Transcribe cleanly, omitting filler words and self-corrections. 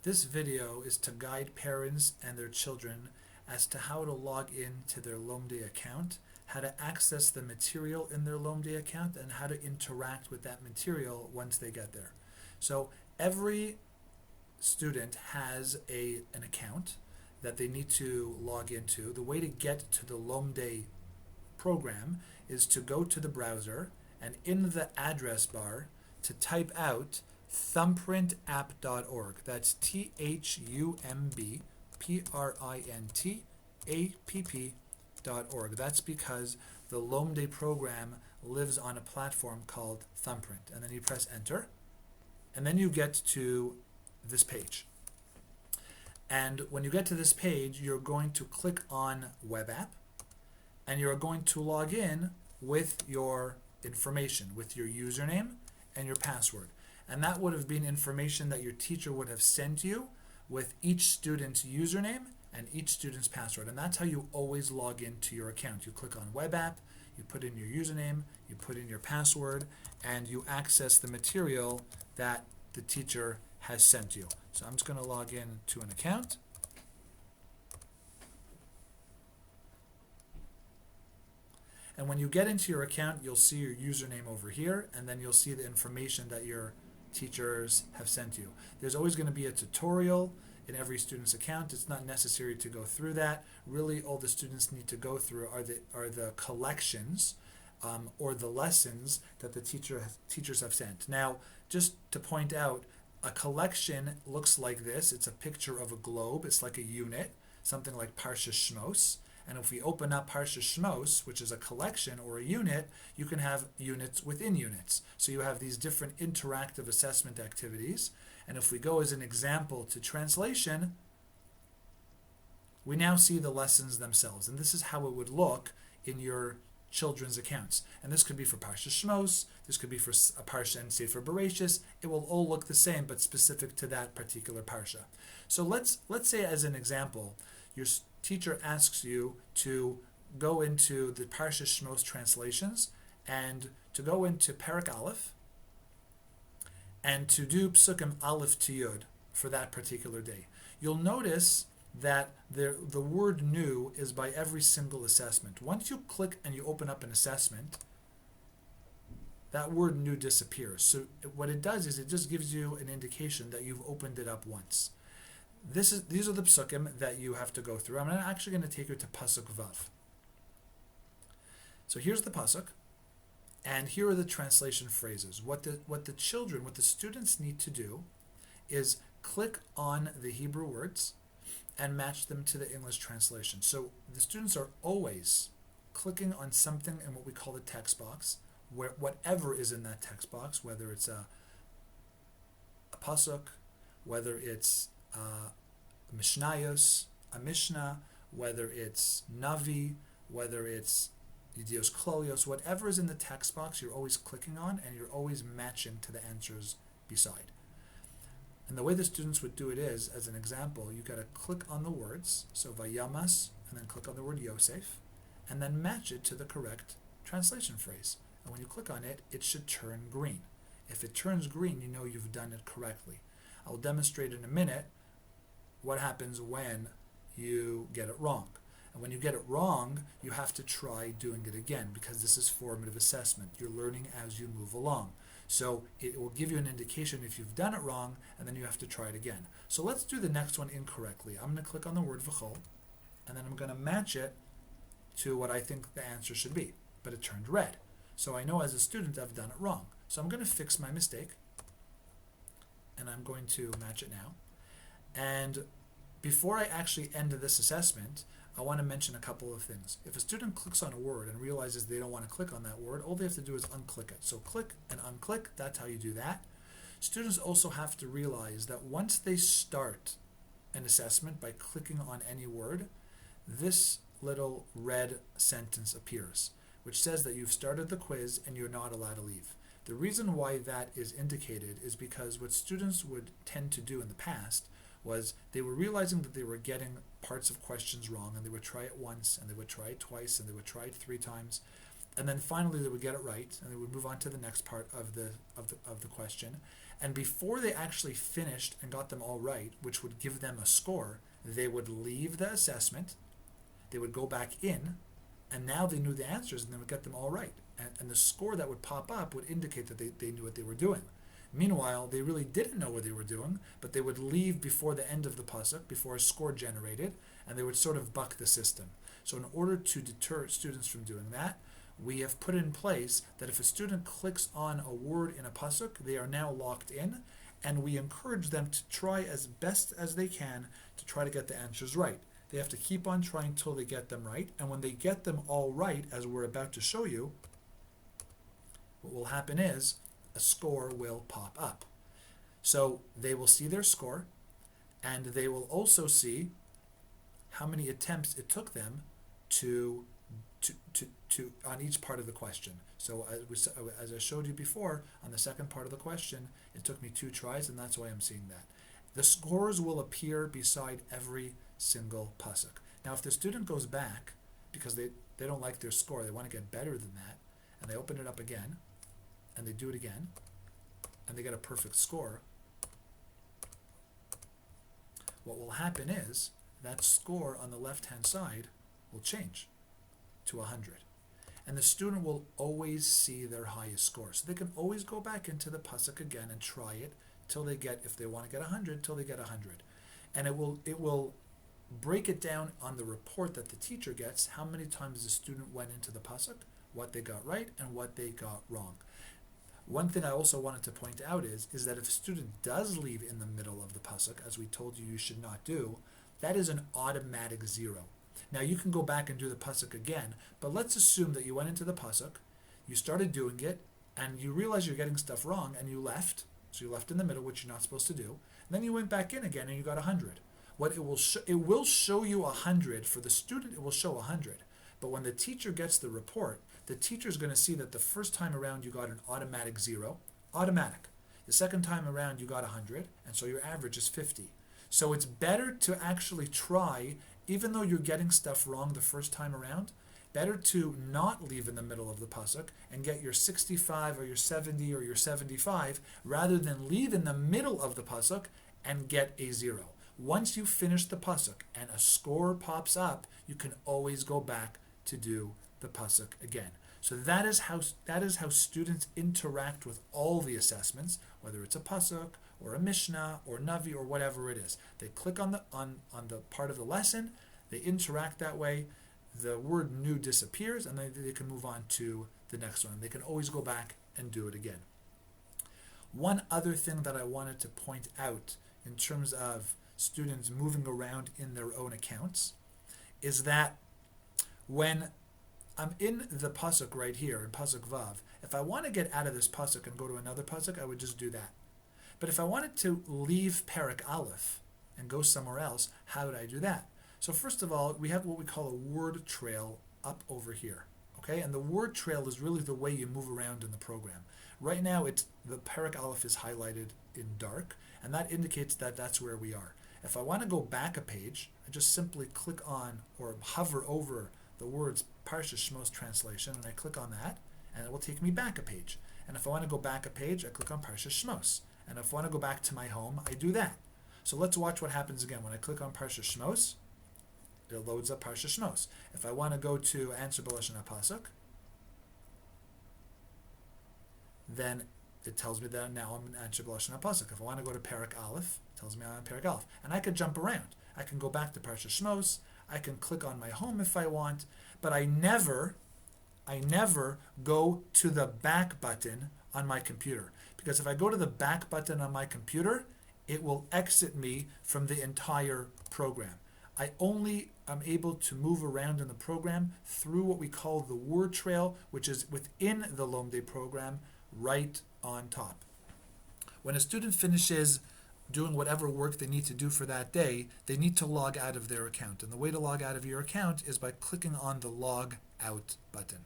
This video is to guide parents and their children as to how to log in to their Lomdei account, how to access the material in their Lomdei account, and how to interact with that material once they get there. So every student has an account that they need to log into. The way to get to the Lomdei program is to go to the browser and in the address bar to type out thumbprintapp.org. That's thumbprintapp.org. That's because the Lomdei program lives on a platform called Thumbprint. And then you press enter, and then you get to this page. And when you get to this page, you're going to click on Web App, and you're going to log in with your information, with your username and your password. And that would have been information that your teacher would have sent you with each student's username and each student's password. And that's how you always log into your account. You click on Web App, you put in your username, you put in your password, and you access the material that the teacher has sent you. So I'm just going to log in to an account. And when you get into your account, you'll see your username over here, and then you'll see the information that your teachers have sent you. There's always going to be a tutorial in every student's account. It's not necessary to go through that. Really, all the students need to go through are the collections or the lessons that the teachers have sent. Now, just to point out, a collection looks like this. It's a picture of a globe. It's like a unit, something like Parsha Shmos. And if we open up Parsha Shmos, which is a collection or a unit, you can have units within units. So you have these different interactive assessment activities. And if we go as an example to translation, we now see the lessons themselves. And this is how it would look in your children's accounts. And this could be for Parsha Shmos, this could be for a Parsha and Sefer Bereshis. It will all look the same, but specific to that particular Parsha. So let's say as an example, your teacher asks you to go into the Parsha Shmos translations and to go into Perek Aleph and to do Psukim Aleph to Yud for that particular day. You'll notice that the word new is by every single assessment. Once you click and you open up an assessment, that word new disappears. So what it does is it just gives you an indication that you've opened it up once. These are the psukim that you have to go through. I'm actually going to take you to Pasuk Vav. So here's the Pasuk, and here are the translation phrases. What the students need to do is click on the Hebrew words and match them to the English translation. So the students are always clicking on something in what we call the text box, where whatever is in that text box, whether it's a pasuk, whether it's Mishnayos, a Mishnah, whether it's Navi, whether it's Yedios Klolios, whatever is in the text box, you're always clicking on and you're always matching to the answers beside. And the way the students would do it is, as an example, you got to click on the words, so Vayamas, and then click on the word Yosef, and then match it to the correct translation phrase. And when you click on it, it should turn green. If it turns green, you know you've done it correctly. I'll demonstrate in a minute what happens when you get it wrong. And when you get it wrong, you have to try doing it again because this is formative assessment. You're learning as you move along. So it will give you an indication if you've done it wrong, and then you have to try it again. So let's do the next one incorrectly. I'm going to click on the word v'chol, and then I'm going to match it to what I think the answer should be. But it turned red. So I know as a student I've done it wrong. So I'm going to fix my mistake, and I'm going to match it now. And before I actually end this assessment, I want to mention a couple of things. If a student clicks on a word and realizes they don't want to click on that word, all they have to do is unclick it. So click and unclick, that's how you do that. Students also have to realize that once they start an assessment by clicking on any word, this little red sentence appears, which says that you've started the quiz and you're not allowed to leave. The reason why that is indicated is because what students would tend to do in the past was they were realizing that they were getting parts of questions wrong, and they would try it once, and they would try it twice, and they would try it 3 times. and then finally they would get it right, and they would move on to the next part of the question. And before they actually finished and got them all right, which would give them a score, they would leave the assessment, they would go back in, and now they knew the answers, and they would get them all right. And the score that would pop up would indicate that they knew what they were doing. Meanwhile, they really didn't know what they were doing, but they would leave before the end of the pasuk, before a score generated, and they would sort of buck the system. So in order to deter students from doing that, we have put in place that if a student clicks on a word in a pasuk, they are now locked in, and we encourage them to try as best as they can to try to get the answers right. They have to keep on trying until they get them right, and when they get them all right, as we're about to show you, what will happen is a score will pop up. So they will see their score, and they will also see how many attempts it took them to on each part of the question. So as I showed you before, on the second part of the question, it took me 2 tries, and that's why I'm seeing that. The scores will appear beside every single pasuk. Now, if the student goes back because they don't like their score, they want to get better than that, and they open it up again, and they do it again, and they get a perfect score, what will happen is that score on the left-hand side will change to 100. And the student will always see their highest score. So they can always go back into the pasuk again and try it till they get, if they want to get 100, till they get 100. And it will break it down on the report that the teacher gets, how many times the student went into the pasuk, what they got right, and what they got wrong. One thing I also wanted to point out is that if a student does leave in the middle of the pasuk, as we told you should not do, that is an automatic 0. Now you can go back and do the pasuk again, but let's assume that you went into the pasuk, you started doing it, and you realize you're getting stuff wrong, and you left. So you left in the middle, which you're not supposed to do. And then you went back in again, and you got 100. What it will show you 100 for the student. It will show 100. But when the teacher gets the report, the teacher is going to see that the first time around you got an automatic 0, automatic. The second time around you got 100, and so your average is 50. So it's better to actually try, even though you're getting stuff wrong the first time around, better to not leave in the middle of the pasuk and get your 65 or your 70 or your 75 rather than leave in the middle of the pasuk and get a 0. Once you finish the pasuk and a score pops up, you can always go back to do the pasuk again. So that is how students interact with all the assessments, whether it's a pasuk or a mishnah or navi or whatever it is. They click on the part of the lesson, they interact that way, the word new disappears, and they can move on to the next one. They can always go back and do it again. One other thing that I wanted to point out in terms of students moving around in their own accounts is that when I'm in the pasuk right here, in pasuk vav, if I want to get out of this pasuk and go to another pasuk, I would just do that. But if I wanted to leave parak aleph and go somewhere else, how would I do that? So first of all, we have what we call a word trail up over here. Okay, and the word trail is really the way you move around in the program. Right now, the parak aleph is highlighted in dark, and that indicates that that's where we are. If I want to go back a page, I just simply click on or hover over the words Parsha Shmos translation, and I click on that, and it will take me back a page. And if I want to go back a page, I click on Parsha Shmos. And if I want to go back to my home, I do that. So let's watch what happens again. When I click on Parsha Shmos, it loads up Parsha Shmos. If I want to go to Answer B'Lashon HaPasuk, then it tells me that now I'm in Answer B'Lashon HaPasuk. If I want to go to Parak Aleph, it tells me I'm in Parak Aleph. And I could jump around. I can go back to Parsha Shmos. I can click on my home if I want. But I never go to the back button on my computer. Because if I go to the back button on my computer, it will exit me from the entire program. I only am able to move around in the program through what we call the word trail, which is within the Lomdei program, right on top. When a student finishes doing whatever work they need to do for that day, they need to log out of their account. And the way to log out of your account is by clicking on the Log Out button.